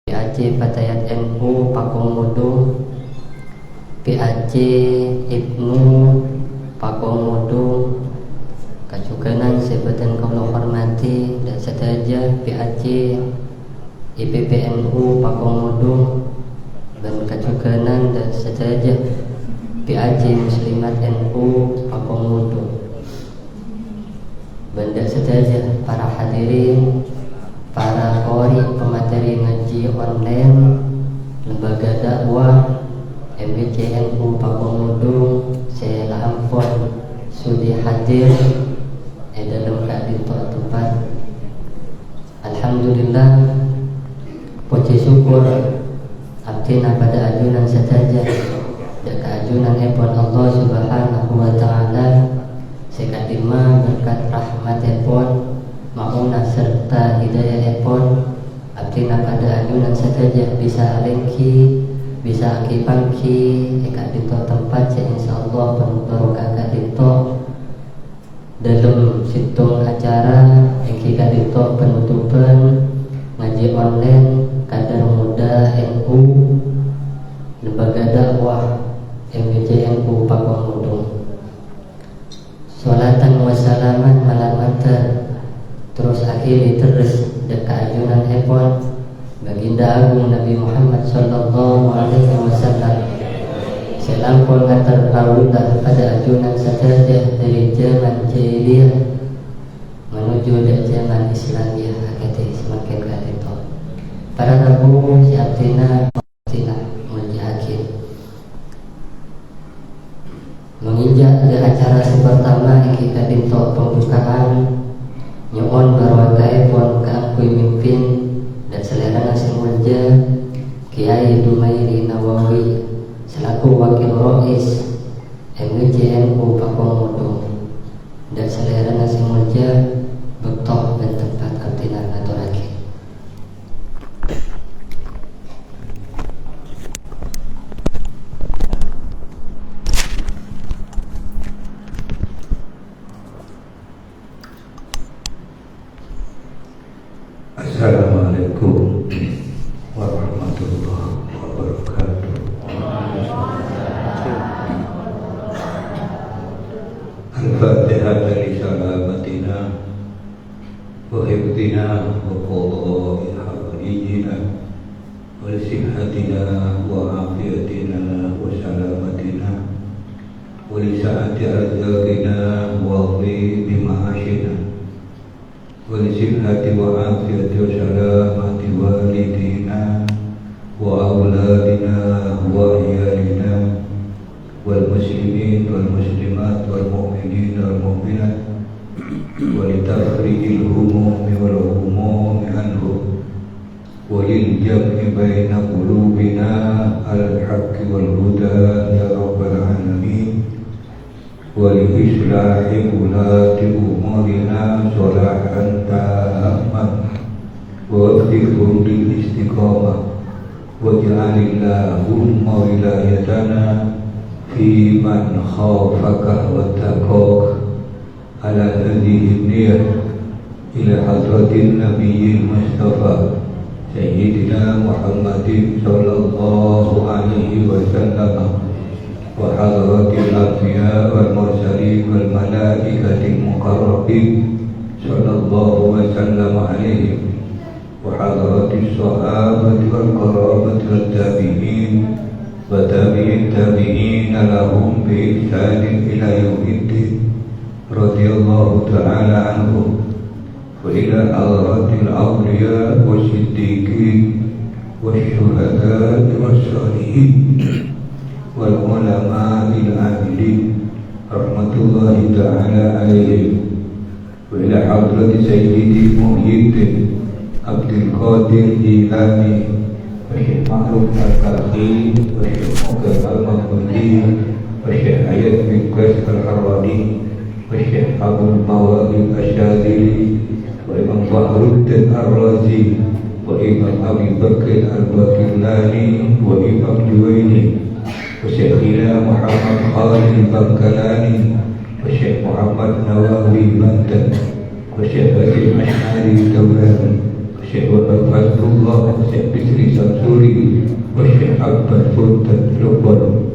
PAC Fatayat NU Pakomodo, PAC Ibnu Pakomodo, kacukanan sebutan kaulah hormati dan setaja PAC IPPNU Pakomodo dan kacukanan dan setaja PAC Muslimat NU Pakomodo. Benda setaja para hadirin, para qori pemateri ngaji online lembaga dakwah MBCNU Pakomodo, saya ampun sudi hadir dalam keadaan tempat. Alhamdulillah, puji syukur abdina pada ajunan setaja dan keajunan epon Allah Subhanahu wa Ta'ala sekadima berkat rahmat epon mauna serta hidayah epon abdina pada ajunan setaja bisa alengki bisa akipangki eka dito tempat ya insyaallah penuh barokah dito dalam situng acara yang kita dito penutupan ngaji online kadar muda NU lembaga dakwah MBCNU Pakomodo. Salatan wassalaman malamatan terus akhiri terus dekat ajunan epon baginda agung Nabi Muhammad sallallahu alaihi wasallam. Salam pun antar kaulah pada ajunan sajadah dari zaman jahiliyah menuju ke zaman Islamiyah akati semakin kadito. Para tamu siaptina hakim menginjak ke acara pertama yang kita dinto pembukaan nyon barwakai pun keakui mimpin dan selera nasi mulja Kiai Dumairi Nawawi selaku wakil rois MBCNU Pakomodo dan selera nasi mulja bektoh dan tempat kantinan atau lagi. Assalamualaikum warahmatullahi wabarakatuh. Al-Fatihah li salamatina wa hifdina wa qada'i hawaijina wa sihhatina wa afiyatina wa salamatina wa li sa'ati arzaqina wa bi ma'ashina wa li sihhati wa afiyati wa salamati walidina wa auladina wa iyalina wal muslimin wal muslimat wal mu'minin wal mu'minat wa li tafrijil humumi wal humumi anhum wa lil jam'i baina qulubina al haqqi wal huda ya rabbal alamin wa li islahi ulati umurina solahan ta'amman wa wafdikhum lil istiqamah wa ja'alillahumma wilayatana fi man khafaka wa taqak ala hadhihi niyah ila hadratin nabiyil mustafa sayyidina Muhammadin sallallahu alaihi wasallam wa hadratil anbiya wal mursalin wal malaikatil muqarrabin sallallahu wasallam alaihim wa hadratis sahabati wal qarabati wat tabi'in wa tabi'in tabi'ina lahum bi ihsanin ila yaumiddin radhiyallahu ta'ala anhum wa ila hadratil awliya wasiddiqin wasyuhada wassalihin wal ulama'il amilin rahmatullahi ta'ala alaihim wa ila hadrati sayyidi Muhyiddin Abdul Qadir Jilani wa Syekh Ma'ruf Al-Karhi wa Syekh Mughal Al-Mahmudi wa Syekh Hayat bin Qais Al-Harwani wa Syekh Abdul Mawalid Asyadili wa Imam Fahruddin Ar-Razi wa Imam Abi Bakr Al-Bakillani wa Imam Juwaini wa Syekhina Muhammad Khalid Bangkalani wa Syekh Muhammad Nawawi Banten wa Syekh Hasim Ash'ari Tawran wa Syekh Wahab Fazlullah, Syekh Bisri Samsuri, wa Syekh Abbas Sultan Lubban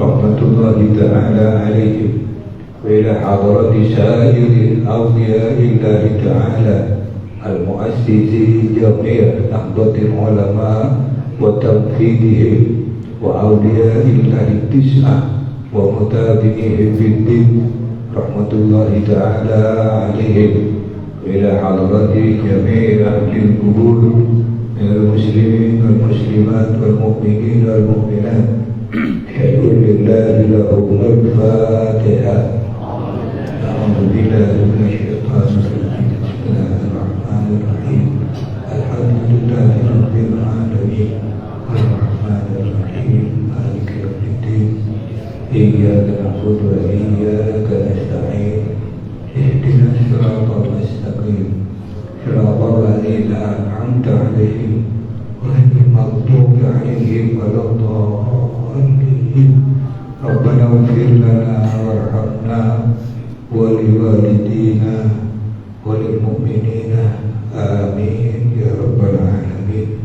rahmatullahi ta'ala alaihim, wa ila hadrati sairi awliyaillahi ta'ala al-muassisi jami' nahdlatil ulama wa tanfidihim wa awliyaillahi tis'ah wa mutabinihim fiddin rahmatullahi ta'ala alaihim, ila hadrati jami' ahli al-qubur min al-muslimin wal-muslimat wal-mu'minin wal-mu'minat. Syai'un lillahi lahum al-fatihah. A'udhu billahi minasyaitanir rajim. Bismillahirrahmanirrahim. Alhamdulillahi rabbil alamin. Ar-Rahmanir Rahim. Maliki yaumiddin. Iyyaka na'budu wa iyyaka nasta'in. Ihdinas siratal mustaqim. Siratal ladzina an'amta 'alaihim ghairil maghdubi 'alaihim waladdallin. Rabbana ighfir lana warhamna wa liwalidina wa lil mu'minina amin ya rabbal alamin.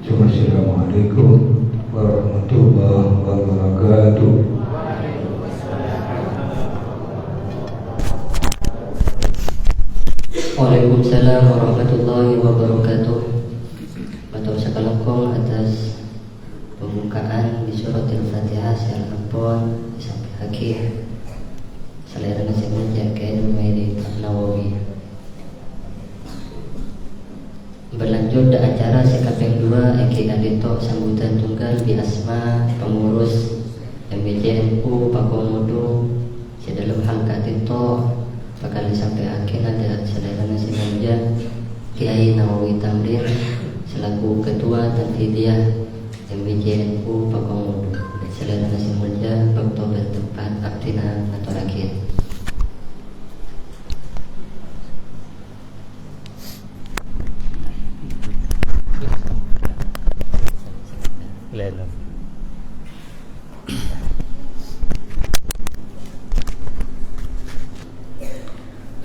Assalamualaikum warahmatullahi wabarakatuh. Waalaikumsalam warahmatullahi wabarakatuh. Matur sakalengkong atas pembukaan di surat Al-Fatihah secara ampun sampai akhir. Selera nasi menjaga Maidi Nawawi. Berlanjut ke acara sikap yang dua Eki Adito sambutan tunggal di asma pengurus MBJNU Pakomodo sedalam halkat itu bakal sampai akhir ada selera nasi menjaga Kiai Nawawi Tamrin selaku ketua tanfidiyah MBJNU Pakomodo dan selera nasi menjaga waktu dan tempat abdina atau akhir.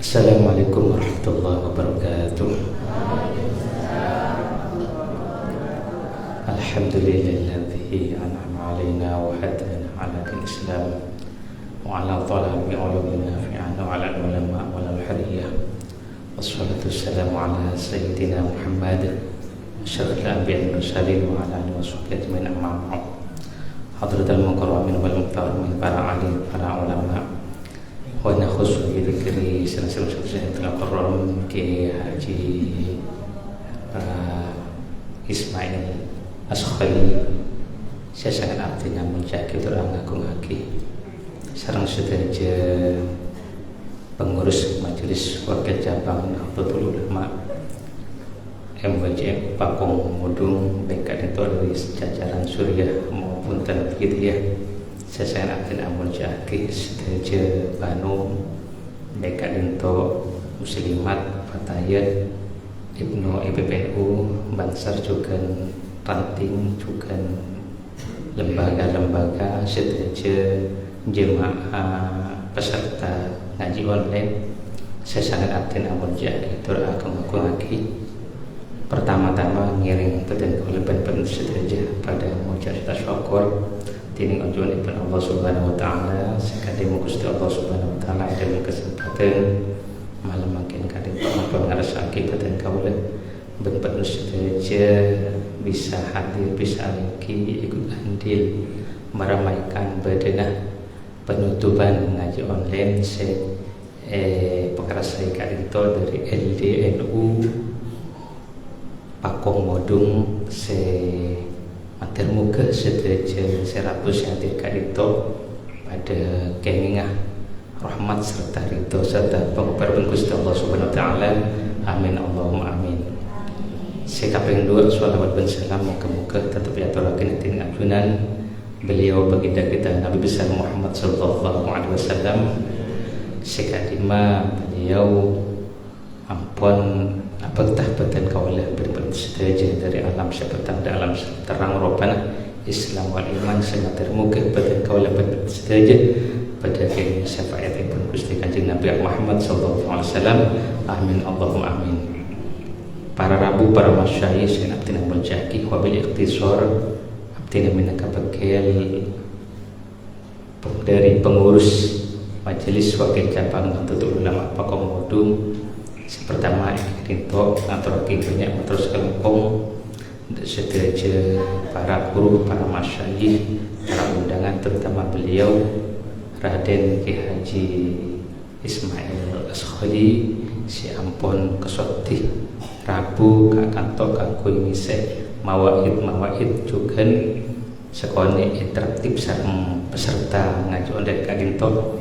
Assalamualaikum warahmatullahi wabarakatuh. Alhamdulillahilladzi an'ama 'alaina wa hadana 'ala al-islam wa 'ala talabi 'ulumina nafi'an wa 'ala ulama wal hariyah. Wassalatu wassalamu 'ala sayyidina Muhammad syarifil anbiya'i wal mursalin wa 'ala alihi washabbihi ajmain amma ba'd. Hadratul mukarramin wal muhtaраmin para alim, para ulama. Wa nakhussu bi dzikri silsilah al-Qur'an Ki Haji Ismail Askhali. Saya sangat artinya menjaga orang agung lagi. Sarang sedaya pengurus majelis wakil cabang Nahdlatul Ulama MBJ Pakong Mudung, baik itu dari jajaran Suriah maupun Tanfidiyah. Saya sangat artinya menjaga sedaya Banu, baik itu Muslimat, Fatayat, Ibnu IPPNU, Bansar juga ranting juga lembaga-lembaga sedaya jemaah peserta ngaji online. Saya sangat artinya menjaga itu aku lagi. Pertama-tama ngiring peden kelebihan penuh sedaya pada mujahadah syukur tining anjuran ibn Allah subhanahu wa ta'ala sekademu Gusti Allah subhanahu wa ta'ala ada kesempatan malam makin kadang pengarasake peden kaula ben penuh sedaya bisa hadir, bisa lagi ikut andil meramaikan badanah penutupan ngaji online perkara saya kadito dari LDNU Pakong Modung mater muka sedaya 100 yang kadito pada kemingah rahmat serta ridho serta penguparan Gusti Allah subhanahu wa ta'ala. Amin Allahumma amin. Sekaping dua salawat dan salam moga-moga tetap diaturaken ing ajunan beliau baginda kita Nabi besar Muhammad sallallahu alaihi wasallam. Sekadima beliau ampun apatah badan kaulah berbuat sedaya dari alam syaitan dan alam terang robana Islam wal iman sangat termuka badan kaulah berbuat sedaya pada kini syafaat ibn Gusti Kanjeng Nabi Muhammad sallallahu alaihi wasallam. Amin Allahumma amin. para rabu, para masyayikh sen abdina menjaki wabil ikhtisar abdina minaka bakal dari pengurus majelis wakil cabang Nahdlatul Ulama Pakomodum. Pertama itu antara banyak terus kelengkong sederajat para guru, para masyayikh, para undangan, terutama beliau Raden Ki Haji Ismail Askhali si ampun kesotih Rabu kakanto kakui misek mawaid juga sekone interaktif sareng peserta ngaji ondek kadinto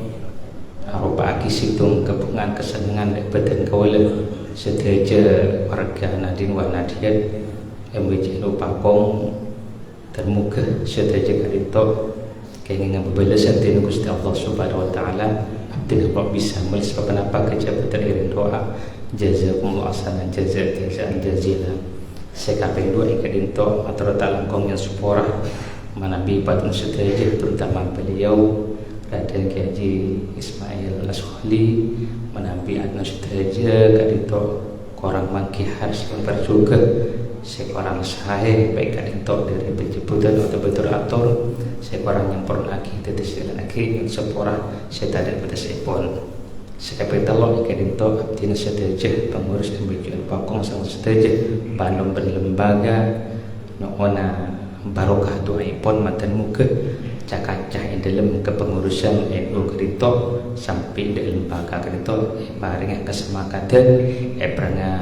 arupa aki situng kepungan kesenangan badan kawula sedaja warga Nadin wa Nadiat MWJ Upakong termuka sedaja kadinto kenging ngabalesan tinu Gusti Allah Subhanahu wa taala abdina bisa melis kenapa kejabatan irin doa jazakumullah ahsanan jazaan jazila sekaping dua ikadinto atau talangkong yang suporah manabi patun sedaja terutama beliau Raden Ki Haji Ismail Askhali menabi adna sedaja kadinto korang mangkihar sebentar juga seorang sahih baik kadinto dari penjemputan atau beturator seorang yang pernah kita disilan lagi yang seporah saya tidak pada sepon sekapital kadinto abdina sedaja pengurus MBJ Pakong sang sedaja Bandung berlembaga noona barokah doaipun matan muka cakacah yang dalam kepengurusan NU kadinto sampai di lembaga kadinto paring kesemakatan pernah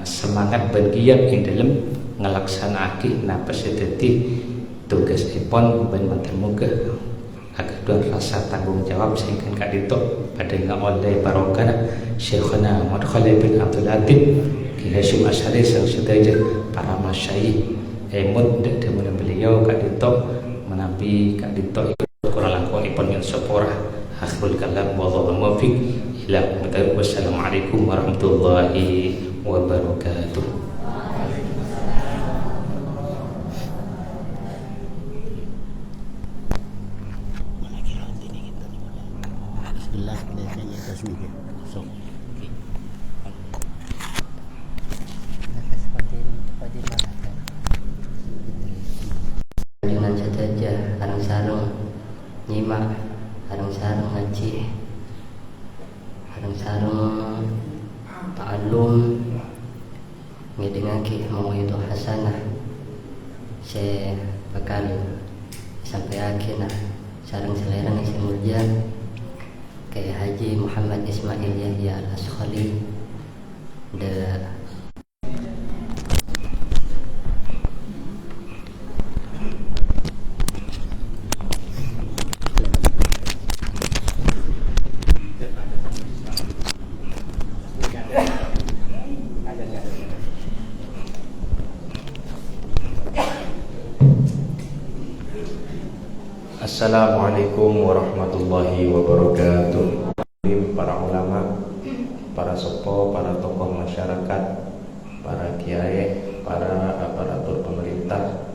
semangat bergiat yang dalam ngelaksanakan napa sedeti tugas ipon ben matan muka agak dua rasa tanggung jawab sehingga kadinto pada ngoleh barokah Syekhana Mudkhalid bin Abdul Latif Ki Hasyim Asy'ari sang sedaja para masyayikh emut demun beliau kadinto menabi kadinto kurang langkung ipon yang seporah akhirul kalam wallahu muwaffiq ila wassalamualaikum warahmatullahi wabarakatuh. Dengan sedaja arang sarung nyimak, arang sarung ngaji, arang sarung ta'allum ngedengaki mau itu hasanah saya bakal sampai akhirnya sarung selera isi mulia kayak Haji Muhammad Ismail Yahya Al-Askhali de Assalamualaikum warahmatullahi wabarakatuh. Para ulama, para sepo, para tokoh masyarakat, para kiai, para aparatur pemerintah,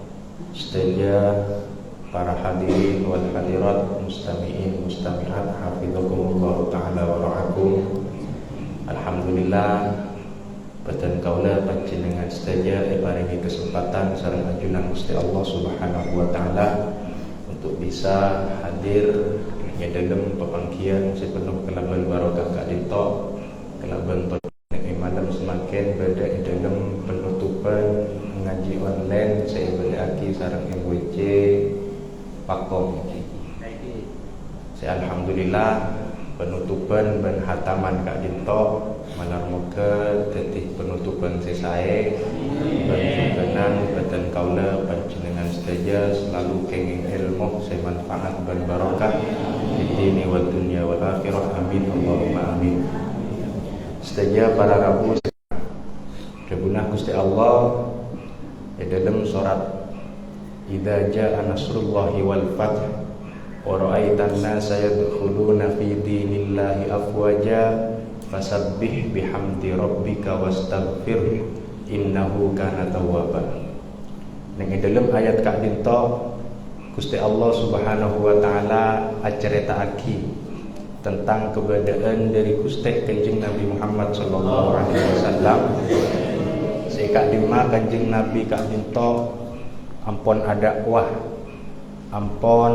sedaja para hadirin wal hadirat, mustami'in mustami'at, hafizakumullah ta'ala wa ra'akum. Alhamdulillah badan kaula panjenengan sedaja paringi kesempatan sareng ajunan Gusti Allah Subhanahu wa taala untuk bisa hadir di dalam pemangkian sepenuh kelaban barokah kadito kelaban malam semakin berada di dalam penutupan ngaji online saya beraki sareng MWJ Pakong. Saya alhamdulillah penutupan dan hataman kadito malam muka tetih penutupan saya berkenan badan kaula panjenengan sedaja selalu kenging ilmu saya manfaat dan barokah di dini wa dunya wal akhirah amin Allahumma amin. Sedaja para rabu rebunah Gusti Allah di dalam surat idza jaa nasrullahi wal fath wa ra'aitan nasa yadkhuluna fi dinillahi afwaja fasabbih bihamdi rabbika wastaghfir innahu kana tawwaba. Ning dalam ayat kadinto Gusti Allah Subhanahu wa taala aceritaake tentang keberadaan dari Gusti Kanjeng Nabi Muhammad sallallahu alaihi wasallam. Saya Kak Dima Kanjeng Nabi Kak Dinto ampun ada wah, ampun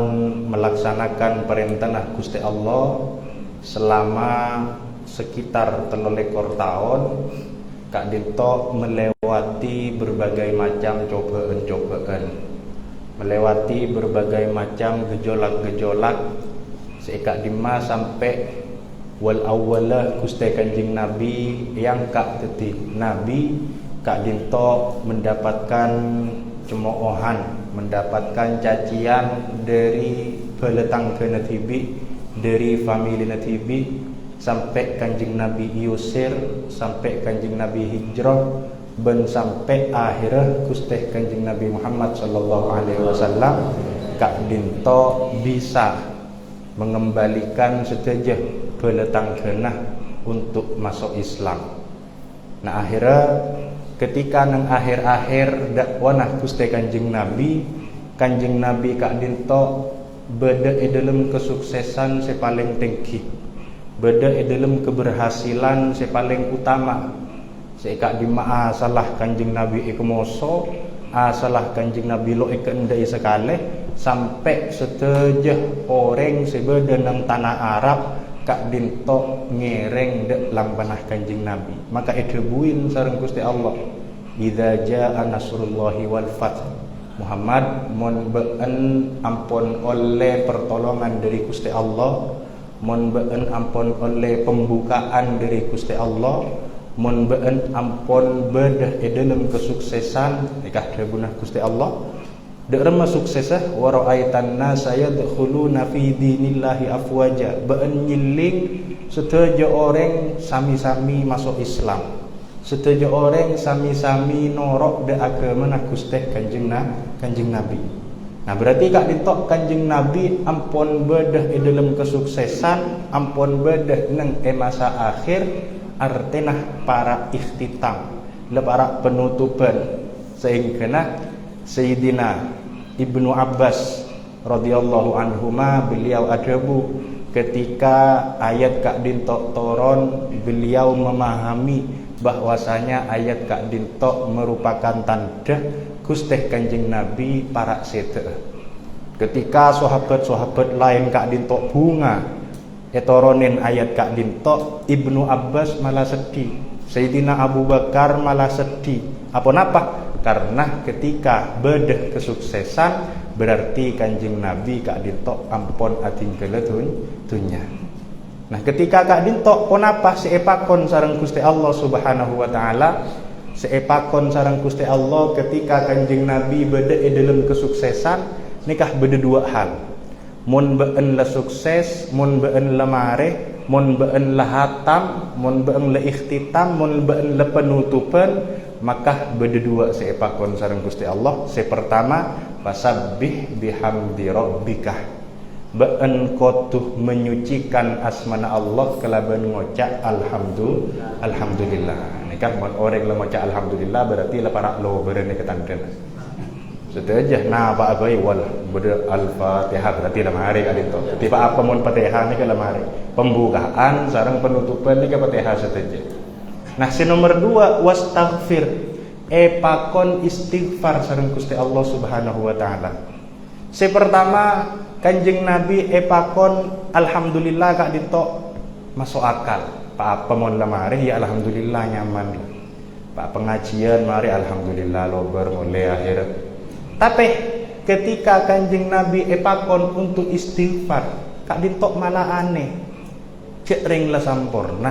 melaksanakan perintah Gusti Allah selama sekitar 13 tahun. Kak Dinto melewati berbagai macam cobaan-cobaan, melewati berbagai macam gejolak-gejolak. Kak Dima sampai wal awwalah Gusti Kanjeng Nabi yang Kak teti Nabi, Kak Dinto mendapatkan cemoohan, mendapatkan cacian dari beletang ke natibi, dari famili natibi, sampai Kanjeng Nabi diusir, sampai Kanjeng Nabi hijrah, ben sampai akhirnya Gusti Kanjeng Nabi Muhammad sallallahu alaihi wasallam Kak Dinto bisa mengembalikan setelah beletang genah untuk masuk Islam. Nah akhirnya ketika nang akhir-akhir dakwah Gusti Kanjeng Nabi Kak Dinto beda dalam kesuksesan sepaling tinggi, beda dalam keberhasilan sepaling utama. Kak Dima salah Kanjeng Nabi ikumoso, salah Kanjeng Nabi lo ikendai sekali, sampai setejah orang sebeda nang tanah Arab Kak Dinto ngereng dek lampanah Kanjeng Nabi. Maka edebuin sareng Gusti Allah, idza jaa nasrullahi wal fath, Muhammad mon been ampun oleh pertolongan dari Gusti Allah, mon been ampun oleh pembukaan dari Gusti Allah, mon been ampun bedah dalam kesuksesan ikah debunah Gusti Allah. Dek rema suksesah wa ra'aitan nasa yadkhuluna fi dinillahi afwaja, been nyiling seteja orang sami-sami masuk Islam, seteja orang sami-sami norok de agama Gusti Kanjeng Nabi. Nah berarti Kak Dinto Kanjeng Nabi ampun bedah dalam kesuksesan, ampun bedah nang masa akhir, artinya para ikhtitam, le para penutupan, sehingga Sayyidina Ibnu Abbas radhiyallahu anhuma beliau adabu ketika ayat Kak Dinto turun, beliau memahami bahwasanya ayat Kak Dinto merupakan tanda Gusti Kanjeng Nabi para sete. Ketika sahabat-sahabat lain Kak Dinto bunga etoronin ayat Kak Dinto, Ibnu Abbas malah sedih, Sayyidina Abu Bakar malah sedih. Apa napa? Karena ketika bedah kesuksesan berarti Kanjeng Nabi Kak Dinto ampun atinggale dunya. Nah ketika Kak Dinto kenapa seepakon sareng Gusti Allah Subhanahu wa taala, seepakon sareng Gusti Allah ketika Kanjeng Nabi bedah dalam kesuksesan nikah beda dua hal. Mun been la sukses, mun been la mareh, mun been la hatam, mun been la ikhtitam, mun been la penutupan, maka beda dua seepakon sareng Gusti Allah. Pertama, fasabbih bihamdi rabbika, been kotuh menyucikan asmana Allah kelaban ngocak alhamdulillah. Nikah mun orang la ngocak alhamdulillah berarti la para lo berene ketanten. Setelah nah Pak Abai wal beda al-Fatihah berarti lemari Kak Dinto. Tiba apa mun Fatihah ni ke lemari. Pembukaan sareng penutupan ni ke Fatihah setelah. Nah si nomor 2 wastaghfir, pakon istighfar sareng Gusti Allah Subhanahu wa taala. Si pertama Kanjeng Nabi pakon alhamdulillah Kak Dinto masuk akal. Pak apa mun lemari ya alhamdulillah nyaman. Pak pengajian mari alhamdulillah lobar mulai akhir. Tapi ketika Kanjeng Nabi pakon untuk istighfar, Kak Dinto malah aneh. Cek ring la sampurna,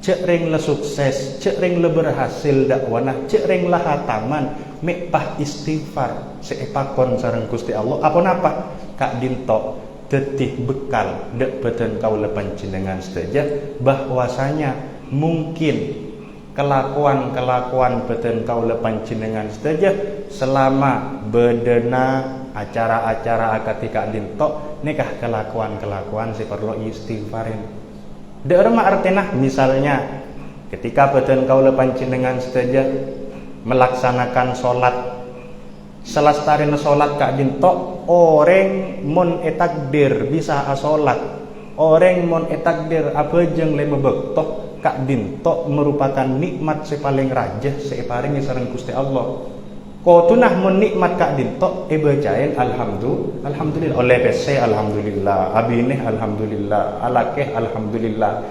cek ring la sukses, cek ring la berhasil dakwana, cek ring la hataman, mekpah istighfar seepakon sareng Gusti Allah. Apa napa? Kak Dinto tetih bekal dek beten kaula panjenengan saja bahwasanya mungkin kelakuan beten kaula panjenengan saja selama bedena acara-acara akad Kak Dinto nikah kelakuan si perlu istighfarin. Derma artinya misalnya ketika beten kaula panjenengan saja melaksanakan sholat, selestarina sholat Kak Dinto orang mon etakdir bisa asolat, orang mon etakdir apa jeng lema bektoh Kak Dinto merupakan nikmat paling rajah paringi sareng Gusti Allah. Ko tunah mun nikmat Kak Dinto bacain alhamdulillah, oleh PC alhamdulillah, abineh alhamdulillah, alakeh alhamdulillah.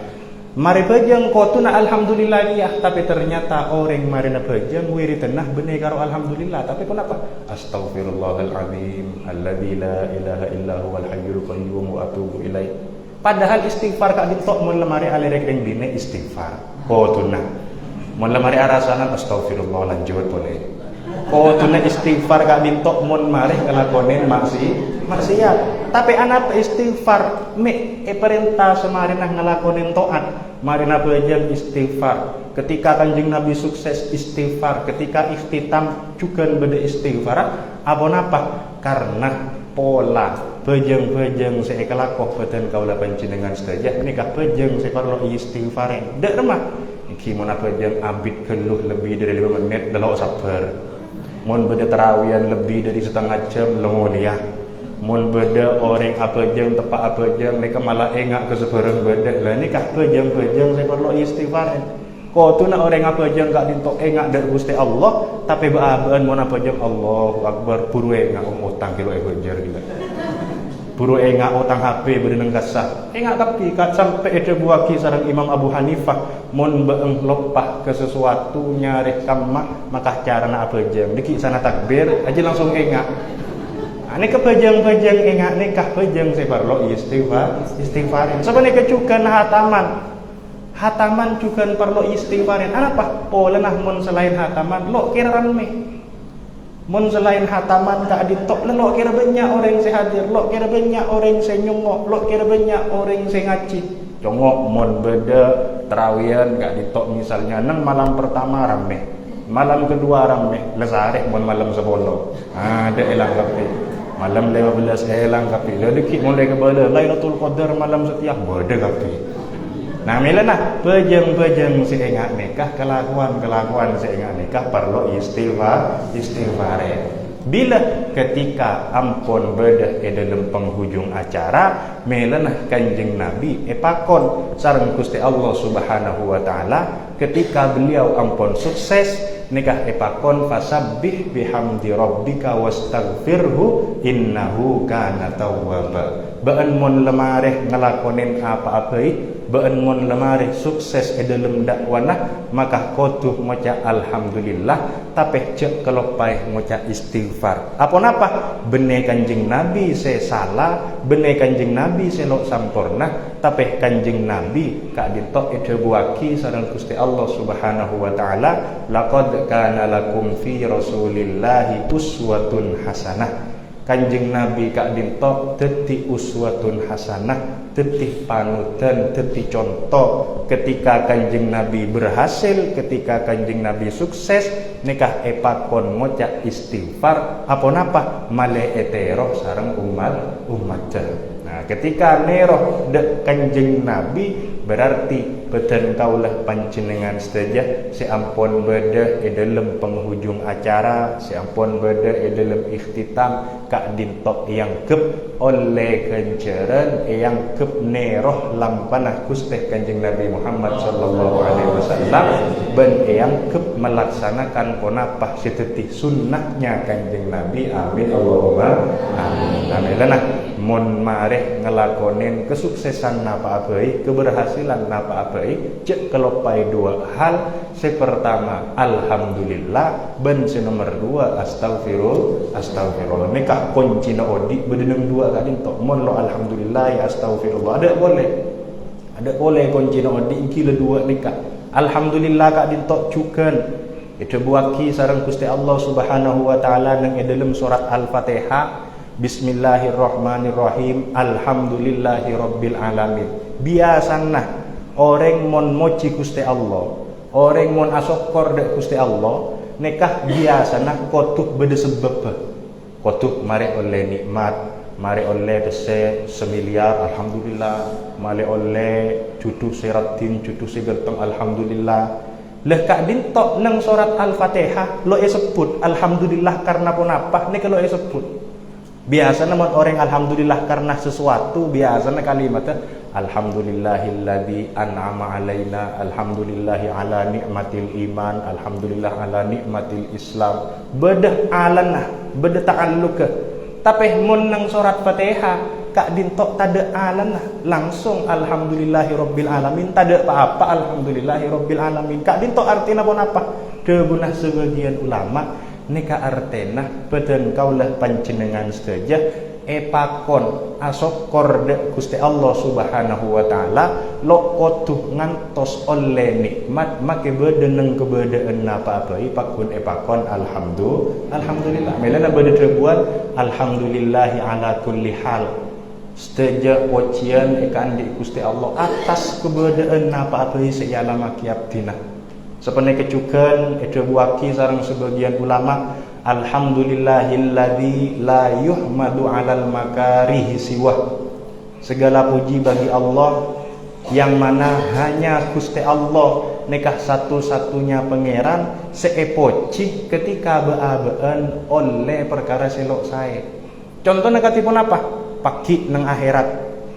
Mari bejeng ko tunah alhamdulillah ya, tapi ternyata orang mari na bejeng wiri tenah benih karo alhamdulillah, tapi kenapa? Astaghfirullahalazim alladzi la ilaha illa huwal hayyul qayyum wa atubu ilaih. Padahal istighfar Kak Dinto mun lemari alerek ring bine istighfar. Ko tunah mun lemari arasanan astagfirullah lanjut boleh. Ko tunah istighfar Kak Dinto mun mari ngelakonin maksiat. Tapi anak istighfar perintah semari nah ngelakonin taat, mari na bejeng istighfar. Ketika Kanjeng Nabi sukses istighfar, ketika ikhtitam juga beda istighfar. Apa napa? Karena pola bejeng-bejeng kelakoh beten kaula panjenengan sedaya menikah bejeng perlu istighfar. Dek remah iki mun bejeng abid keluh lebih dari 5 menit delok sabar. Mun beda tarawihan lebih dari setengah jam lengon ya. Mun beda orang apa jeng tepak apa jeng mereka malah engak ke sebarang beda lah ni kah bejeng saya perlu istighfar. Kau tu nak orang apa jeng gak dintok engak dari Gusti Allah, tapi baaban mun apa jeng Allahu Akbar buru engak utang kilo bejer juga. Buru engak utang HP berenang kasah. Engak tapi kat sampai ada buaki sareng Imam Abu Hanifah mun beeng lopah ke sesuatu nyareh kamah maka cara nak apa jeng diki sana takbir aja langsung engak. Ini kebejeng-bejeng ingat nikah bejeng saya perlu istighfarin. Sebenarnya kecukan hataman juga perlu istighfarin. Apa? Oh lenah mun selain hataman lo kira rame. Mun selain hataman Kak Dinto lo kira banyak orang saya hadir, lo kira banyak orang saya nyongok, lo kira banyak orang saya ngaji. Congok mun beda terawihan Kak Dinto misalnya nang malam pertama rame, malam kedua rame, lesareh mun malam 10. Ada elang kape. Malam 15 elang kapi. Lalu dikit mulai ke bala Lailatul Qadar malam setiap bada kapi. Nah milana bejeng-bejeng si ingat nikah kelakuan si ingat nikah perlu istighfar. Bila ketika ampun bedah dalam penghujung acara milana Kanjeng Nabi pakon sareng Gusti Allah Subhanahu wa taala ketika beliau ampun sukses nikah epakon fasabbih bihamdi rabbika wastaghfirhu innahu kana tawwaba. Beun mun lemareh ngelakonin apa-apai, beun mun lemareh sukses dalam dakwanah maka kudu maca alhamdulillah tapi cek kelopai maca istighfar. Apa napa? Bene Kanjeng Nabi saya salah, bene Kanjeng Nabi saya lok sampurna, tapi Kanjeng Nabi Kak Dinto buaki sareng Gusti Allah Subhanahu wa taala laqad kana lakum fi rasulillahi uswatun hasanah. Kanjeng Nabi Kak Dinto dadi uswatun hasanah, dadi panutan, dadi contoh ketika Kanjeng Nabi berhasil, ketika Kanjeng Nabi sukses nikah epakon moca istighfar apa napa male eteroh sareng umat. Nah ketika neroh dek Kanjeng Nabi berarti beten kaulah panjenengan saja seampun beda dalam penghujung acara, seampun beda dalam ikhtitam Kak Dinto yang kep oleh kenceran yang kep neroh lampanah Gusti Kanjeng Nabi Muhammad sallallahu alaihi wasallam ben yang kep melaksanakan ponapah seteti sunnahnya Kanjeng Nabi. Amin Allahumma amin. Amin. Mun mareh ngelakonin kesuksesan napa-apai, keberhasilan napa-apai, cek kelopai dua hal. Pertama alhamdulillah, ben nomor 2 astagfirullah. Nikah kunci na odi bedeneng 2 Kak Dinto. Mun lo alhamdulillah ya astagfirullah. Ada boleh kunci na odi iki le 2 nikah. Alhamdulillah Kak Dinto cukan. Itu buaki sareng Gusti Allah Subhanahu wa taala nang dalam surat Al-Fatihah. Bismillahirrahmanirrahim. Alhamdulillahirabbil alamin. Biasana orang mon moci Gusti Allah, orang mon asokor dek Gusti Allah, nikah biasana kotuk beda sebab. Kotuk mari oleh nikmat, mari oleh dese semiliar alhamdulillah, mari oleh cucu seratin, cucu segelteng alhamdulillah. Leh Kak Dinto nang surat Al-Fatihah lo sebut alhamdulillah karena pun apa nek lo sebut. Biasanya mun orang alhamdulillah karena sesuatu, biasanya kalimatnya alhamdulillahilladzi an'ama alaina, alhamdulillahi ala ni'matil iman, alhamdulillah ala ni'matil islam. Bedah alanah, bedah ta'alluq. Tapi mun nang surat Fatihah kak dintok tada alanah, langsung alhamdulillahi rabbil alamin, tada apa-apa alhamdulillahi rabbil alamin. Kak dintok artinya pun apa? Debunah sebagian ulama nika artena beden kaulah panjenengan saja epakon asokor de Gusti Allah Subhanahu wa taala lo kotuh ngantos oleh nikmat make bedeneng kebedaan apa-apa pakun epakon alhamdulillah melana bede rebuan alhamdulillahi ala kulli hal. Seteja pocian ikan di Gusti Allah atas kebedaan apa-apa seyalah makiab dina. Sepenai kecukan itu buaki sarang sebagian ulama alhamdulillahilladzi la yuhmadu 'alal makarihi siwah. Segala puji bagi Allah yang mana hanya Gusti Allah nekah satu-satunya pangeran seepoci ketika beabaan oleh perkara selok saya. Contohnya katipun apa? Pagi nang akhirat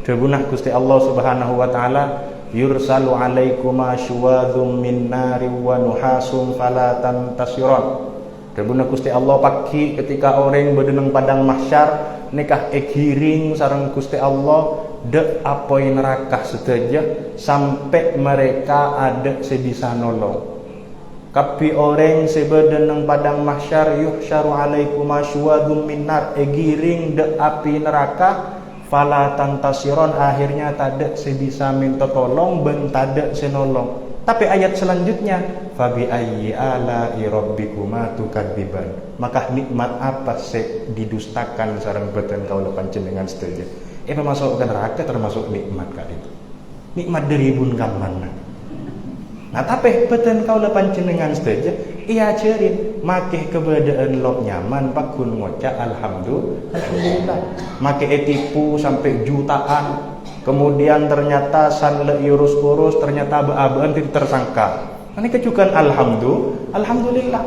debunah Gusti Allah Subhanahu wa taala yursalu alaikuma syuwadhum min nari wa nuhasum fala tantasiron. Debunah Gusti Allah pagi ketika orang bedeneng padang mahsyar nikah egiring sareng Gusti Allah de apoi neraka sedaja sampai mereka ada sebisa nolong. Kapi orang sebedeneng padang mahsyar yuhsyaru alaikuma syuwadhum min nar egiring de api neraka fala tantasiron, akhirnya tada sebisa minta tolong ben tada senolong. Tapi ayat selanjutnya fabi ayyi ala'i rabbikuma tukadziban, maka nikmat apa se didustakan sareng beten kaula panjenengan sedaya. Masuk ke neraka termasuk nikmat kali itu. Nikmat deribun kamana. Nah tapi beten kaula panjenengan sedaya iya cerin makeh kebedaan lo nyaman pakun ngoca alhamdulillah. Make etipu sampai jutaan, kemudian ternyata sanle urus-urus ternyata beabaan tersangka. Ini kecukan alhamdulillah.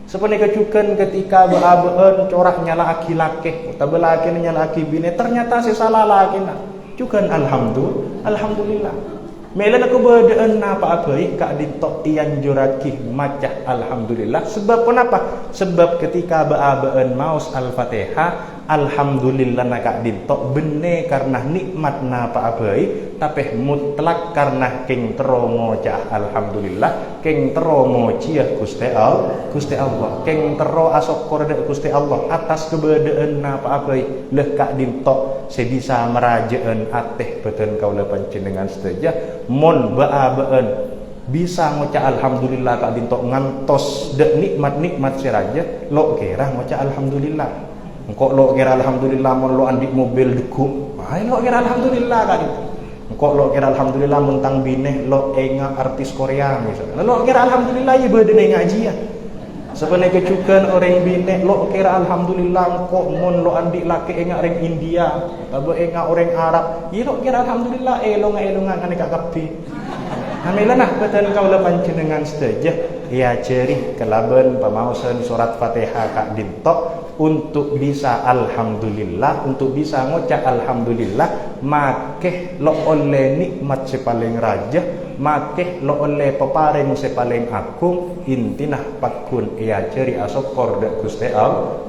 Sebenarnya kecukan ketika beabaan corak nyala aki laki, tabela aki nyala aki bine, ternyata si salah laki nak. Cukan alhamdulillah. Melan aku bedaan apa-apa kak ditok tian juraki macah alhamdulillah. Sebab kenapa? Sebab ketika beabaan maus al-Fatihah alhamdulillah nak ditok bene karena nikmat na apa-apa tapi mutlak karena king teromo cah alhamdulillah, king teromo cia Gusti Allah, king tero asokor de Gusti Allah atas kebedaan na apa-apa leh kak ditok sebisa merajaan ateh beten kaula panjenengan sedaja mon beabaan bisa ngoca alhamdulillah kak dintok ngantos de nikmat siraja lo kira ngoca alhamdulillah. Engkau lo kira alhamdulillah mon lo andik mobil deku, lo kira alhamdulillah kak dintok. Engkau lo kira alhamdulillah mentang bineh lo enga artis Korea misalnya, lo kira alhamdulillah ya bedene ngaji ya. Sebenarnya kecukan orang bine lo kira alhamdulillah kok mon lo andik laki enga orang India atau enga orang Arab ya lo kira alhamdulillah elongan kan kak kapi. Hamilanah beten kaula panjenengan sedaja ya cerih kelaben pamausan surat Fatihah kak dintok untuk bisa alhamdulillah, untuk bisa ngocak alhamdulillah makeh lo oleh nikmat sepaling raja, makeh lo oleh peparing sepaling agung intinah pakun ia ceri asokor de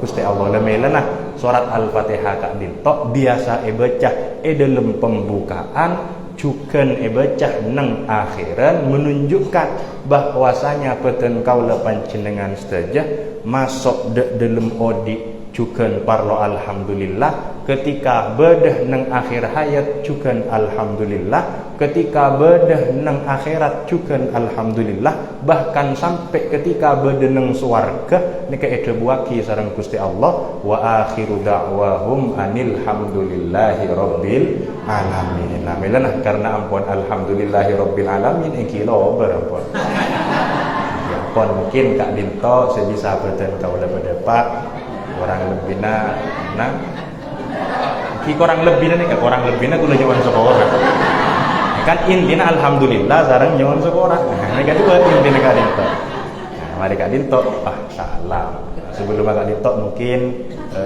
Gusti Allah lemelenah surat al-Fatihah kak dintok biasa baca dalam pembukaan cukan bacah nang akhiran menunjukkan bahwasanya beten kaula panjenengan saja masuk dalam odi cukan parlo alhamdulillah ketika bedah nang akhir hayat cukan alhamdulillah ketika bedah nang akhirat cukan alhamdulillah bahkan sampai ketika bedah nang swarga nika ede buaki sareng Gusti Allah wa akhiru da'wahum anil hamdulillahi rabbil alamin. Nah melenah karena ampun alhamdulillahi rabbil alamin kilo berampun. Ya pun mungkin kak dinto sebisa beten kaula berdepak orang lebihna nah ki kurang lebihna nih kak kurang lebihna kudu nyawan sekolah kan intina alhamdulillah sareng nyawan sekolah nah nek dua intina kak dinto nah mari kak dinto salam sebelum kak dinto mungkin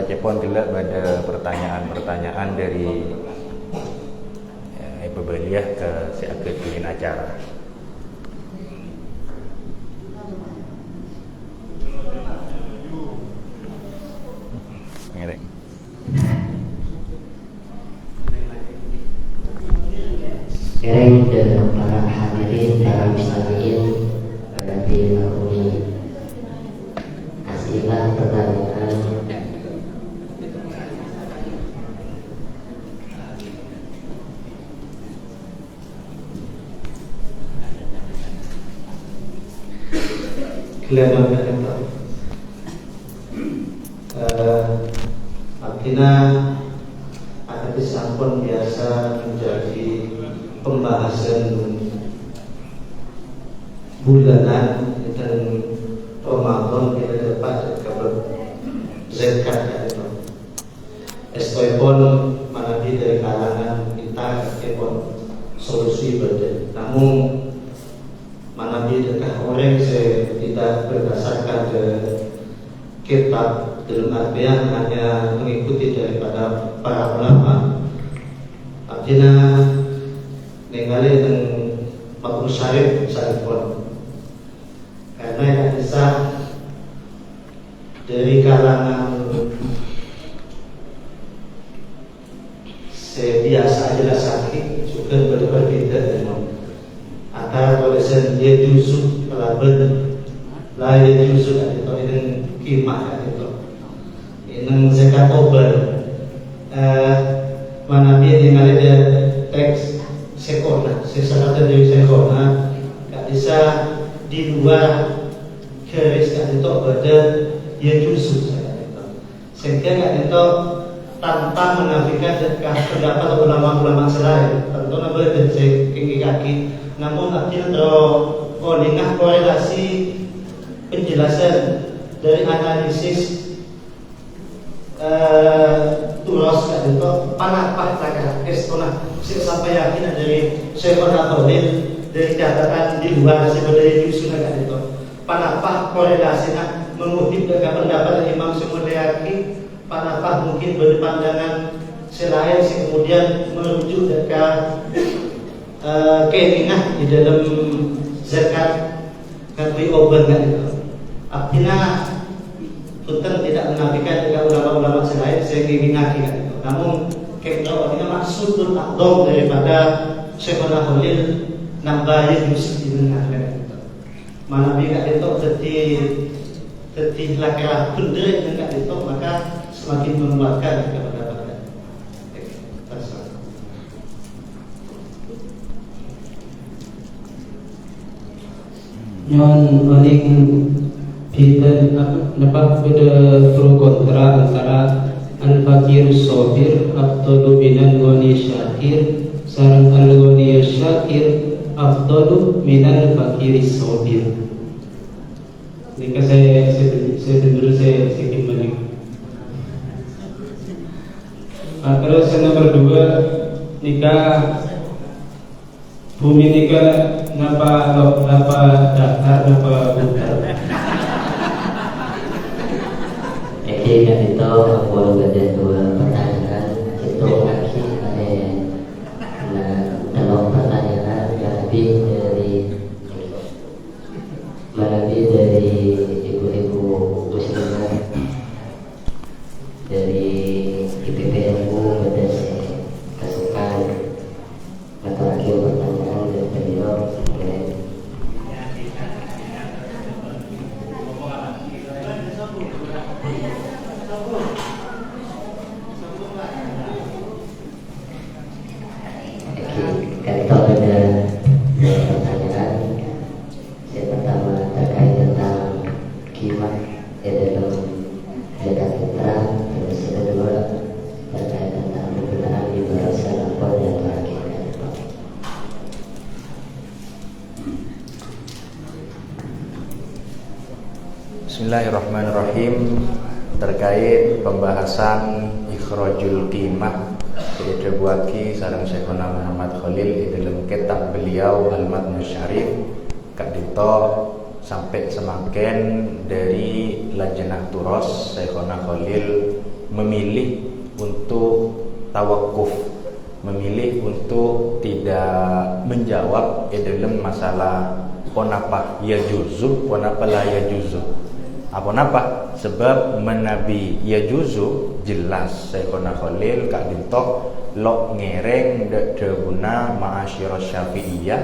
Cepon gelak pada pertanyaan-pertanyaan dari Ibu Beliah ke si akad bikin acara. Ngereng. Kering dan para hadirin, para mustamiin, berarti melalui as'ilah pertanyaan. Kelemahan kita. Artinya ada sampun biasa menjadi pembahasan bulanan dan Ramadan kita dapat kabar zakat itu. Estopun manabi dari kalangan kita kepon solusi berbeda. Namun manabi dekat orang saya tidak berdasarkan ke kitab dalam artian hanya mengikuti daripada para ulama. Artinya ningali dengan makhluk syarif pun karena yang bisa dari kalangan biasa aja sakit juga berbeda dengan antara tulisan dia jusuk pelaban lah dia jusuk atau dengan kimah itu ini zakat obat mana dia yang ada teks sekona sesuatu dari sekona tak bisa di luar keris kan itu pada dia jusuk sehingga kan itu tanpa menafikan pendapat ulama-ulama selain tentu boleh dicek kaki namun artinya lingkah korelasi penjelasan dari analisis turos kan itu panapah takkan estona sampai yakin dari Syekhona Khalil dari catatan di luar sebenarnya Yusuna kan itu panapah korelasinya mengutip dengan pendapat Imam Sumulyaki panapah mungkin berpandangan selain kemudian merujuk dekat keinginan di dalam zakat ngatui obat kan itu artinya Sultan tidak menafikan dengan ulama-ulama selain sehingga kan itu namun kita ini maksudul akdom daripada Syekhona Khalil nambahin musik di dengar kan itu mana bila itu tetih laki-laki bener dengan itu maka semakin menguatkan kepada pada. Nyon paling kita dapat beda pro kontra antara al-fakir sobir afdalu minal ghani syakir sareng al-ghani syakir afdalu minal fakir sobir. Jika saya kembali. Terus yang nomor 2 nikah bumi nikah napa daftar napa bukan. Kan itu aku ada 2 pertanyaan itu lagi dalam pertanyaan lebih dari ibu-ibu muslimah dari IPPNU pada kasukan atau lagi pertanyaan dari beliau kalau ada pertanyaan yang pertama terkait tentang kimat dalam zakat fitrah, terus yang kedua terkait tentang penggunaan ibarat salafon dan terakhir. Bismillahirrahmanirrahim. Terkait pembahasan ikhrajul qimah kita buatki sareng Syekhona Muhammad Khalil di dalam kitab beliau Al-Matn Syarif Kak Dito sampai semakin dari Lajnah Turos Syekhona Khalil memilih untuk tawakuf, memilih untuk tidak menjawab dalam masalah ponapa ya juzu, ponapa la ya juzu. Apa sebab menabi ya juzu jelas Syekhona Khalil Kak Dinto lok ngereng dak deguna ma'asyirah syafi'iyah,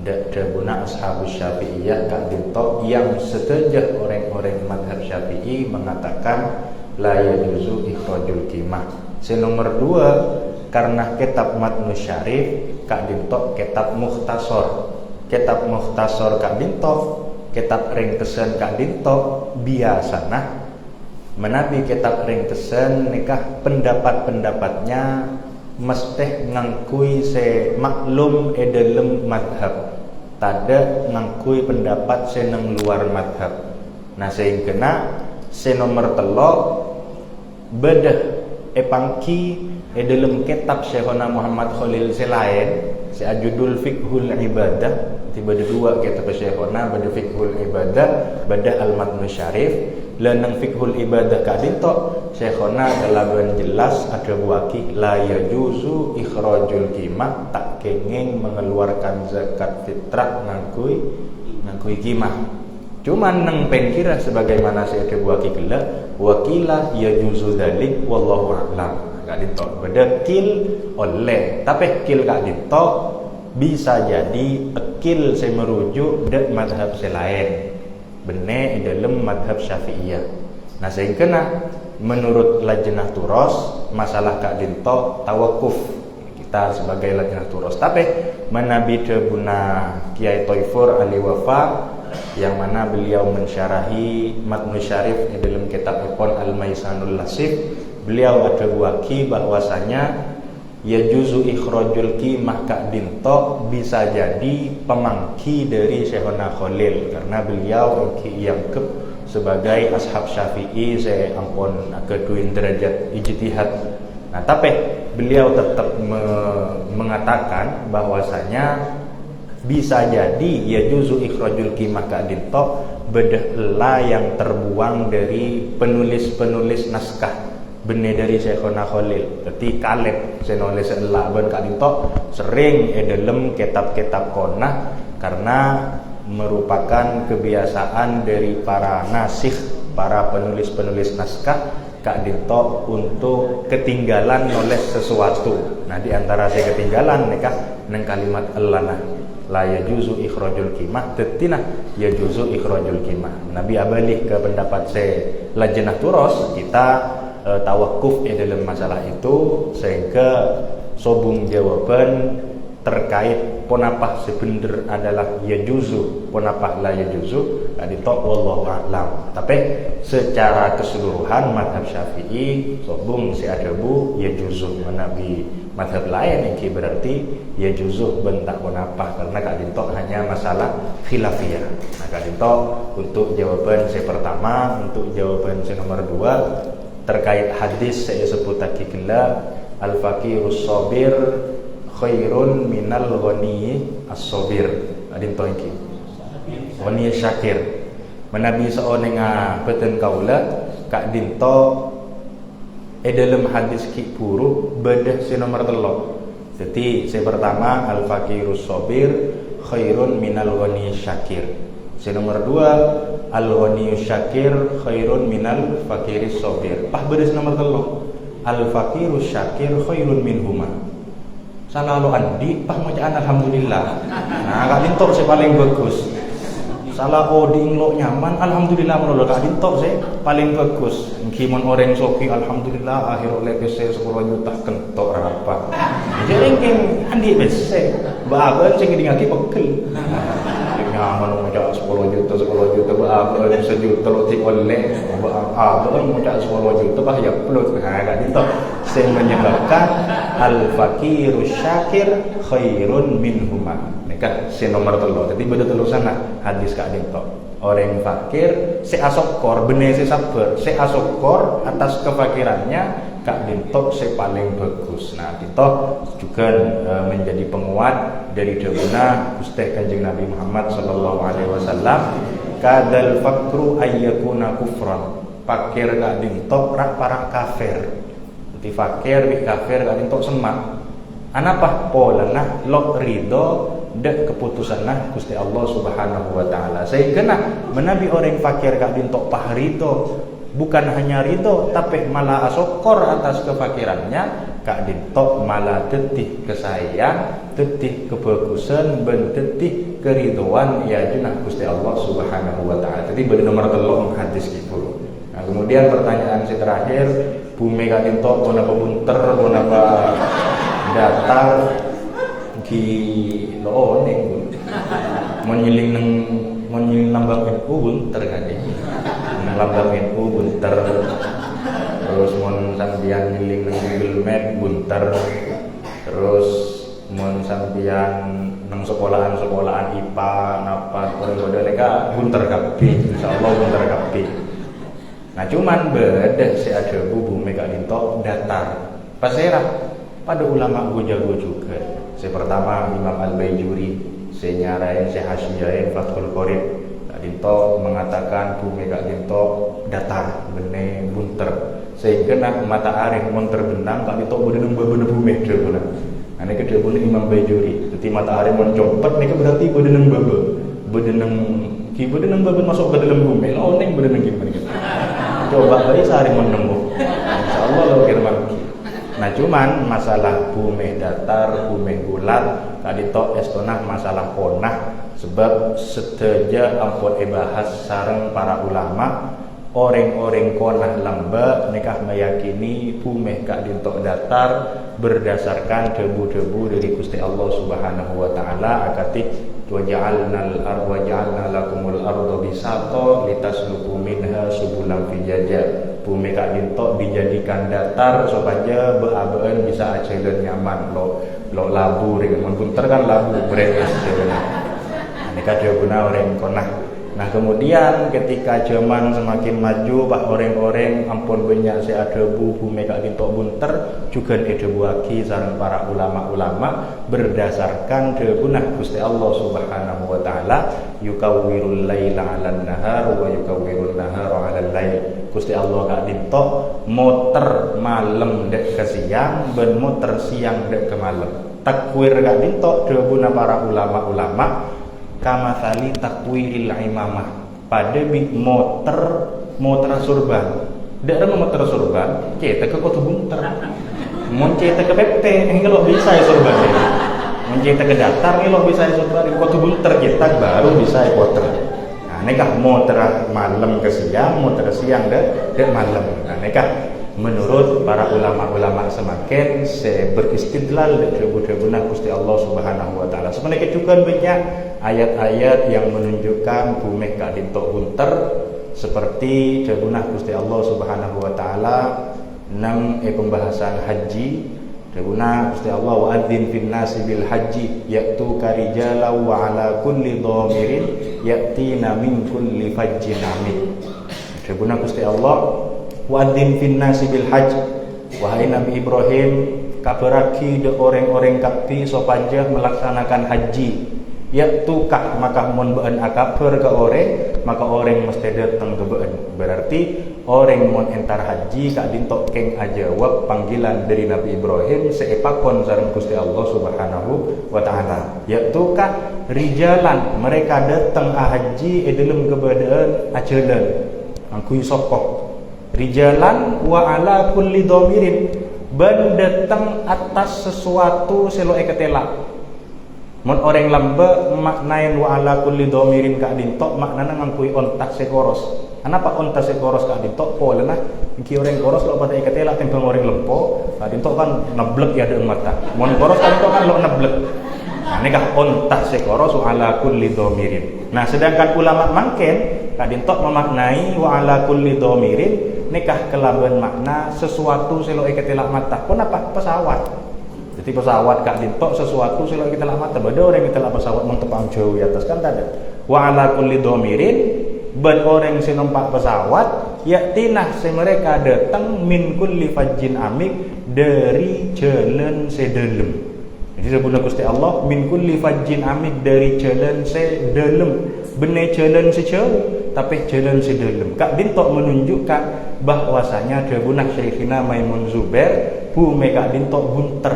dak deguna ashabus syafi'iyah Kak Dinto yang setuju orang-orang madhab syafi'i mengatakan la yajuzu ikhrajul qimah. Nomor 2, karena kitab Matnu Syarif Kak Dinto kitab mukhtasar. Kitab mukhtasar Kak Dinto, kitab ringkesan Kak Dinto biasana menabi kitab ringkesan nikah pendapat-pendapatnya mesti ngangkui se maklum dalam madhab, tada ngangkui pendapat se nang luar madhab. Nah sehingga se nomor 3 bedah epangki dalam kitab Syekhona Muhammad Khalil selain si ajudul fiqhul ibadah, tiba ada 2 kitab Syekhona, bada fiqhul ibadah, bada al-matnu syarif. Lanang fiqhul ibadah Kak Dinto Syekhona kelaban jelas ada buaki la yajuzu ikhrajul qimah, tak kenging mengeluarkan zakat fitrah ngangkui qimah. Cuman nang pengkira sebagaimana saya ada buaki gela wakilah yajuzu dalik wallahu a'lam. Kak Dinto bedakil oleh tapi kil Kak Dinto bisa jadi akil saya merujuk dak madhab selain benar dalam madhab syafi'iyah. Nah sehingga menurut lajnah turos masalah Kak Dinto tawakuf kita sebagai lajnah turos, tapi menabi debuna Kiai Toifur Ali Wafa yang mana beliau mensyarahi Matnu Syarif dalam kitab Ipon Al-Maisanul Lasif, beliau ada buaki bahwasanya yajuzu ikhrajul qimah Kak Dinto bisa jadi pemangki dari Syekhona Khalil karena beliau yang sebagai ashab syafi'i saya ampun keduin derajat ijtihad. Nah tapi beliau tetap mengatakan bahwasanya bisa jadi yajuzu ikhrajul qimah Kak Dinto bedah yang terbuang dari penulis-penulis naskah benih dari Syekhona Khalil. Jadi kalib senolis elah ben Kak Dinto sering dalam kitab-kitab konah karena merupakan kebiasaan dari para nasikh, para penulis-penulis naskah Kak Dinto untuk ketinggalan oleh sesuatu. Nah di antara saya ketinggalan nikah neng kalimat elana la yajuzu ikhrajul qimah, tetina yajuzu ikhrajul qimah. Nabi abalih ke pendapat saya lajnah turos kita tawakuf dalam masalah itu sehingga sobung jawaban terkait ponapah sebenar adalah yajuzu, ponapah la yajuzu adito wallahu a'lam. Tapi secara keseluruhan madhab syafi'i sobung si adabu yajuzu, menabi madhab lain yang berarti yajuzu bentak ponapah karena Kak Dinto hanya masalah khilafiyah. Nah Kak Dinto untuk jawaban saya pertama, untuk jawaban saya nomor 2 terkait hadis saya sebut tadi gila al-faqirus sabir khairun minal ghani as-sabir. Adin to iki ghani syakir menabi seorang beten kaula Kak Dinto dalam hadis ki buruk bedah si nomor 3. Jadi saya pertama al-faqirus sabir khairun minal ghani syakir. Si nomor 2 al-ghani syakir khairun minal faqiris sabir. Beres nomor 3 al-faqirus syakir khairun minhuma. Salah lo andi macaan alhamdulillah. Nah Kak Dinto saya paling bagus. Salah oding lo nyaman alhamdulillah menurut Kak Dinto saya paling bagus. Gimana orang soki alhamdulillah akhir oleh saya 10 juta kentok apa. Jadi andi bese. Bapak saya ngingaki pegel. Nyaman macam 10 juta berapa sejuta lo tik oleh apa macam 10 juta bahaya pelut. Nah Dinto saya menyebabkan al-faqiru syakir khairun minhuma. Nikah si nomor 3. Jadi beda sana hadis Kak Dinto. Orang fakir si asokor benih si sabar, si asokor atas kefakirannya Kak Dinto si paling bagus. Nah Dinto juga menjadi penguat dari dawuhna Gusti Kanjeng Nabi Muhammad sallallahu alaihi wasallam kadal fakru ayyakuna kufran fakir gak dintok rak parak kafir. Jadi fakir bi kafir gak dintok semak. Anapa polana lok ridho dek keputusan nah Gusti Allah Subhanahu wa taala. Sehingga menabi orang fakir gak dintok pah ridho, bukan hanya ridho tapi malah asokor atas kefakirannya, gak dintok malah tetih kesayang, tetih kebagusan, ben tetih keriduan ya junah Gusti Allah Subhanahu wa taala. Jadi pada nomor 3 hadis gitu. Nah, kemudian pertanyaan si terakhir, bumi gak dintok mau napa bunter, mau napa datar di looneng menyiling lambang NU bunter kan ya. Lambang NU bunter. Terus mon sambian nyiling nang Google Map bunter. Terus mon sambian nang sekolahan IPA napa kode leka bunter kabeh. Insyaallah bunter kabeh. Nah cuman beda si ada bumi gak dintok datar. Pasirah pada ulama gue jago juga. Saya pertama Imam Al-Baijuri, saya nyarain, saya hasyiain Fathul Qorib. Kak Dinto mengatakan bumi Kak Dinto datar, bene bunter. Saya kena mata arif monter benang Kak Dinto bedeneng bebeneng bumi debuna. Nah ini kedebuna Imam Baijuri. Jadi mata arif mencopet, ini berarti bedeneng bedeneng masuk ke dalam bumi. Loneng bedeneng gimana gitu. Coba bayi sehari menemu. Insyaallah lo firman. Nah cuman masalah bumi datar, bumi bulat, tadi tok estonah masalah konah, sebab seteja ampun bahas sareng para ulama, orang-orang konah lamba nikah meyakini bumi gak dintok datar berdasarkan debu-debu dari Gusti Allah Subhanahu wa taala akati waja'alnal arwaja'alna lakumul arda bisata litasluku minha subulan fijaja. Bumi gak dintok dijadikan datar supaya beabeun bisa aja dan nyaman lo labu dengan bunter kan labu beres sebenarnya. Ini kada guna orang konah. Nah kemudian ketika zaman semakin maju pak orang-orang ampun banyak si ada bumi gak dintok bunter juga debuaki sareng para ulama-ulama berdasarkan degunah Gusti Allah Subhanahu wa taala yukawwirul laila 'alan nahar wa yukawwirun nahara 'alal lail. Gusti Allah gak dintok motor malam dek ke siang ben motor siang dek ke malam. Takwir gak dintok degunah para ulama-ulama kama tali takwiril imamah pada motor surban dak ada motor surban cetak ke kota bunter mon cetak ke PT ini lo bisa ya surban mon cetak ke datar ini lo bisa ya surban di kota bunter cetak baru bisa ya kota. Nah ini kah motor malam ke siang motor siang dek malam. Nah ini kah menurut para ulama-ulama semakin beristidlal dan debu-debuna Gusti Allah Subhanahu wa taala. Sebenarnya juga banyak ayat-ayat yang menunjukkan bumi gak dintok bunter seperti debuna Gusti Allah Subhanahu wa taala nang pembahasan haji. Debuna Gusti Allah wa adzin fin nasi bil haji yaitu karijala wa ala kulli dhamirin yatina min kulli fajjin amik. Debuna Gusti Allah wadzin fin nasi bil hajj. Wahai Nabi Ibrahim, kabaraki de orang-orang kapi sopanja melaksanakan haji. Yaitu kak maka mun beun akabar ke orang, maka orang mesti datang ke beun. Berarti orang mun entar haji kak dintok keng ajawab panggilan dari Nabi Ibrahim seepakon sareng Gusti Allah Subhanahu wa taala. Yaitu kak rijalan mereka datang haji dalam kebeadaan ajelan. Angkui sokok rijalan wa ala kulli dhamirin ban datang atas sesuatu seloe ketela. Mun orang lamba maknain wa ala kulli dhamirin ka dintok maknana ngangkui ontak sekoros. Anapa ontak sekoros ka dintok polena iki orang koros lo pada ketela timbang orang lempo ka dintok kan neblek ya deung mata. Mun koros ka dintok kan lo neblek. Nah ini kah ontak sekoros wa ala kulli dhamirin. Nah sedangkan ulama mangken ka dintok memaknai wa ala kulli dhamirin nikah kelaban makna sesuatu seloe ketelak mata. Kenapa? Pesawat. Jadi pesawat kak dintok sesuatu seloe ketelak mata. Bada orang ketelak pesawat mentepang jauh di atas kan tak ada. Wa ala kulli dhamirin ban orang si numpak pesawat yaktinah si mereka datang min kulli fajjin amik dari jalan sedalem. Jadi sebutnya Gusti Allah min kulli fajjin amik dari jalan sedalem. Bener jalan sejauh tapi jalan sedalam. Kak Dinto menunjukkan bahwasanya debunah Syekhina Maimun Zubair bume Kak Dinto bunter.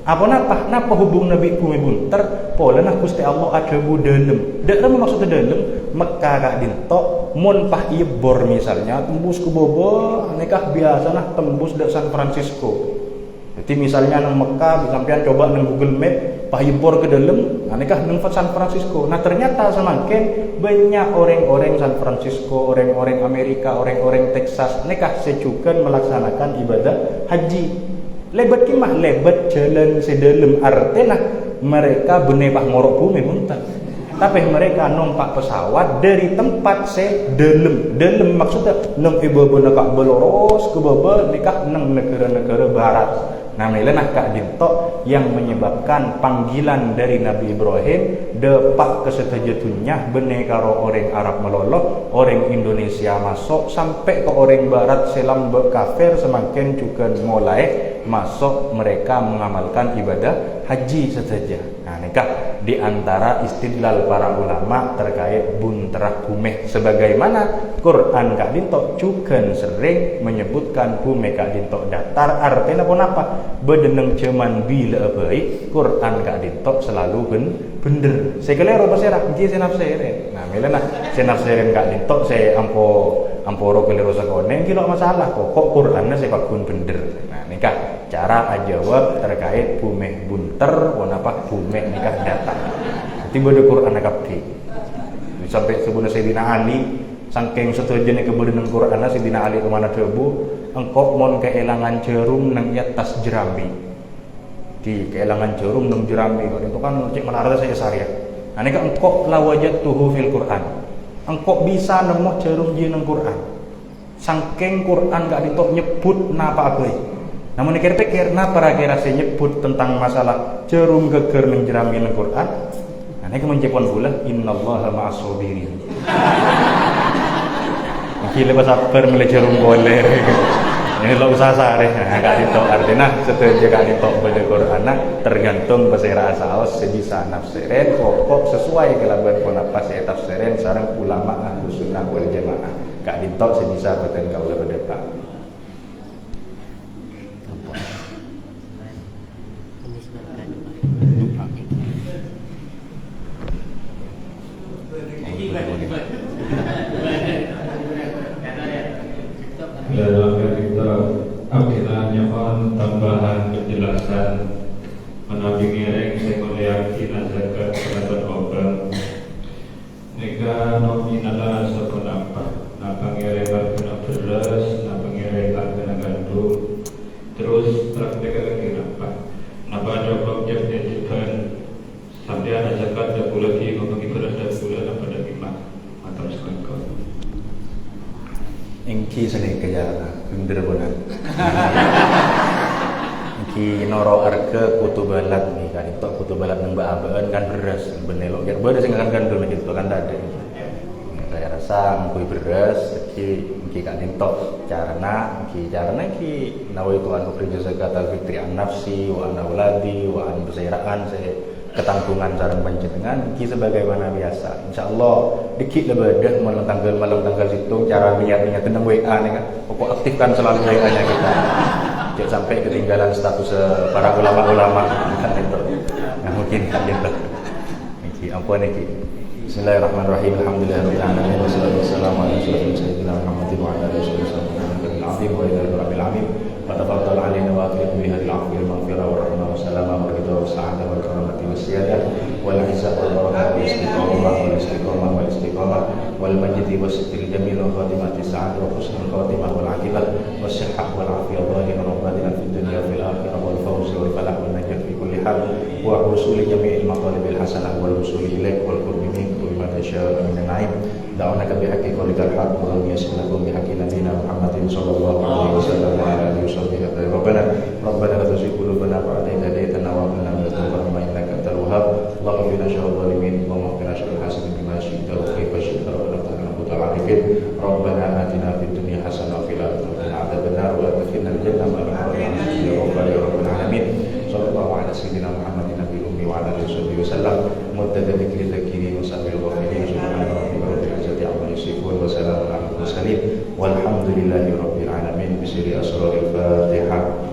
Apa napa hubung Nabi bume bunter? Pola nah Gusti Allah ada bu dalam. Dak maksudnya dalam Mekah Kak Dinto mun pah ibor misalnya tembus ke bobo nekah biasa nah tembus dak San Francisco. Jadi misalnya nang Mekah sampean coba nang Google Map pahibor ke dalam, anekah nang San Francisco. Nah ternyata semakin banyak orang-orang San Francisco, orang-orang Amerika, orang-orang Texas, anekah secukan melaksanakan ibadah haji. Lebat kimah, lebat jalan sedalam artinya mereka benepah ngorok bumi buntan. Tapi mereka numpak pesawat dari tempat sedalam. Dalam maksudnya nang ibu-ibu nak beloros ke bawah nikah nang negara-negara barat. Nah, melenah Kak Dinto yang menyebabkan panggilan dari Nabi Ibrahim depak kesetujuannya benih karo orang Arab meloloh, orang Indonesia masuk sampai ke orang Barat selam kafir semakin juga mulai masuk mereka mengamalkan ibadah haji saja. Nah, nikah di antara istidlal para ulama terkait bunterah bumeh sebagaimana Quran Kak Dinto juga sering menyebutkan bumeh Kak Dinto datar artinya apa? Bedeneng cuman bila baik Quran Kak Dinto selalu bener. Saya kelero apa serah nggih saya nafsirin. Nah, melena saya nafsirin Kak Dinto saya amporo kelero sakone kilo masalah kok Qurannya saya pakun bener. Nah, nikah cara ajawab terkait bumeh bunter apa bumeh nikah datang. Tiba ada Quran kabeh. Sampai sebenarnya Sayyidina Ali saking setujune kebenaran Quran Sayyidina Ali kemana debu engkau mon keelangan jarum nang atas jerami. Di keelangan jarum nang jerami itu kan cek menarik saya syariat. Nah ini kan engkau lawajatuhu fil Quran. Engkau bisa nemu jarum di nang Quran. Saking Quran gak ditok nyebut napa abai. Namun pikir napa kira saya nyebut tentang masalah jarum geger nang jerami nang Quran. Nah ini kemencepon pula innallaha ma'as sabirin. Gila sabar milih jarum boleh. Ini lo usah sare, Kak Dinto artinya setuju Kak Dinto pada Quran tergantung bahasa asaos sebisa nafsirin pokok sesuai kelaban ponapas saya tafsirin sareng ulama Ahlus Sunnah wal Jamaah. Kak Dinto sebisa beten kaula pada Pak. Dalam kita akhirnya nyaman tambahan penjelasan menabi ngereng sekolah zakat pendapat obang nega nominala sepenapa napa ngereng harga beras napa ngereng harga gandum terus praktek lagi napa ada objek diajukan sampai ada zakat dan lagi membagi beras dan gula pada lima atau sekongkol. Engki sedih kerja bener benar. Engki noro harga kutu balat nih kan itu kutu balat nang baabaan kan beras benelok ya beras sing kan gandul gitu kan ada. Saya rasa ngkui beras engki kan entok carana engki nawaitu an ukhrija zakatal fitri an nafsi wa an auladi wa an besairaan saya ketanggungan sareng panjenengan iki sebagaimana biasa. Insyaallah dikit lebedah malam tanggal situ cara niatnya tentang WA nih kan. Pokok aktifkan selalu WA-nya kita. Jangan sampai ketinggalan status para ulama-ulama kan itu. Nah mungkin kan itu. Iki apa niki? Bismillahirrahmanirrahim. Alhamdulillahirabbil alamin wassalatu wassalamu ala sayyidina Muhammadin wa ala alihi wasallam wa rabbil alamin. Fatafaddal alaina wa atlib bi hadhihi al-'afwi wal maghfirah wa rahmah wa salama wa ridha wa sa'adah wa karamati wa siyadah wal 'izzah wal barakah wal istiqamah wal istiqamah wal majdi wa sitril jamil wa khatimati sa'adah wa husnul khatimah wal 'aqibah was sihhah wal 'afiyah dhahiratan wa batinan fid dunya fil akhirah wal fawz wal falah wal najat fi kulli hal wa husuli jami'il maqalibil hasanah wal husuli ilaik wal qurbi min kulli ma tasyaa min an-na'im. Da'unaka bihaqqi qawlikal haqq wa yasnakum bihaqqi nabiyina Muhammadin sallallahu alaihi wasallam wa ala alihi wasallam. Rabbana la tuzigh qulubana ba'da idh hadaytana wa hab lana min ladunka rahmah innaka antal wahhab. Allahumma qina syarral zalimin wa qina syarral hasidin bima syi'ta wa kaifa syi'ta wa la ta'lamu ta'arifin. Rabbana atina fid dunya hasanah wa fil akhirati wa qina adzabannar wa adkhilna al-jannah ma'al mu'minin ya rabbal alamin. Sallallahu ala sayyidina Muhammadin nabiyil ummi wa ala alihi wasallam. Muddada dzikri wa sahbihi wa sallam. Subhana rabbika rabbil izzati amma yasifun wa salamun alal mursalin walhamdulillahi rabbil alamin. Bismillahirrahmanirrahim. Al-Fatihah.